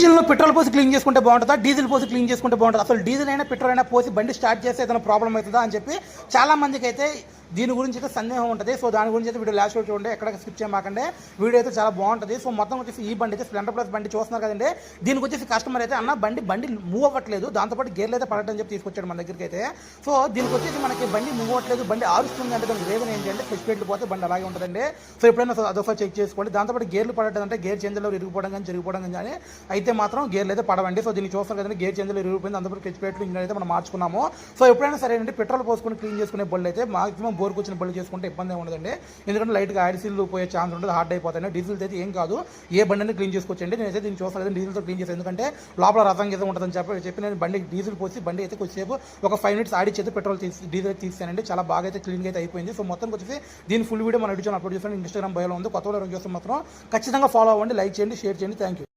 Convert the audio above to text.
ఇంజిన్లో petrol పోసి clean చేసుకుంటే బాగుంటుందా, డీజిల్ పోసి క్లీన్ చేసుకుంటే బాగుంటుంది, అసలు డీజిల్ అయినా పెట్రోల్ అయినా పోసి బండి స్టార్ట్ చేస్తే ఏదైనా ప్రాబ్లం అవుతుందా అని చెప్పి చాలా మందికి అయితే దీని గురించి అయితే సందేహం ఉంటుంది. సో దాని గురించి అయితే వీడియో లాస్ట్ రోజు చూడండి, ఎక్కడ స్కిప్ చేయమాకండి. వీడియో అయితే చాలా బాగుంటుంది. సో మొత్తం వచ్చేసి ఈ బండి అయితే స్ప్లెండర్ ప్లస్ బండి చూస్తున్నారు కదండి. దీనికి వచ్చేసి కస్టమర్ అయితే అన్న బండి మూవ్ అవ్వట్లేదు, దాంతోపాటు గేర్లు అయితే పడటం చెప్పి తీసుకొచ్చాడు మన దగ్గరికి అయితే. సో దీనికి వచ్చేసి మనకి బండి మూవ్ అవ్వట్లేదు, బండి ఆరుస్తుంది అంటే దానికి రీజన్ ఏంటి అంటే స్విచ్ ప్లేట్లు పోతే బండి అలాగే ఉంటుందండి. సో ఎప్పుడైనా అదొకసారి చెక్ చేసుకోండి. దాంతోపాటు గేర్లు పడటం అంటే గేర్ చేంజ్లో ఇరిగిపోవడం కానీ జరిగిపోవడం కానీ అయితే మాత్రం గేర్లు అయితే పడవండి. సో దీన్ని చూస్తారు కదండి, గేర్ చేంజ్లో ఇరిగిపోయింది, అందులో స్విచ్ ప్లేట్లు ఇంజిన్ అయితే మనం మార్చుకున్నాము. సో ఎప్పుడైనా సరే అండి పెట్రోల్ పోసుకొని క్లీన్ చేసుకునే బళ్ళు అయితే మాక్సిమం బోర్కు వచ్చిన బళ్ళు చేసుకుంటే ఇబ్బంది ఉండదండి. ఎందుకంటే లైట్గా ఆయిల్ సీల్ పోయే ఛాన్స్ ఉంటుంది, హార్డ్ అయిపోతాయి. డీజిల్ అయితే ఏం కాదు, ఏ బండిని క్లీన్ చేసుకోవచ్చండి. నేనైతే దీన్ని చూస్తాను డీజిల్తో క్లీన్ చేస్తాను, ఎందుకంటే లోపల రసం గీతం ఉంటుందని చెప్పి నేను బండి డీజిల్ పోసి బండి అయితే కొద్దిసేపు ఒక 5 minutes ఆడిచ్చేది పెట్రోల్ డీజిల్ అయితే తీసానండి. చాలా బాగా అయితే క్లీన్గా అయితే అయిపోయింది. సో మొత్తం వచ్చేసి దీని ఫుల్ వీడియో మన ఎడిషన్ అప్లోడ్ చేస్తాను, ఇన్స్టాగ్రామ్ బయోలో ఉంది. కొత్త వాళ్ళు చూస్తే మాత్రం ఖచ్చితంగా ఫాలో అవ్వండి, లైక్ చేయండి, షేర్ చేయండి. Thank you.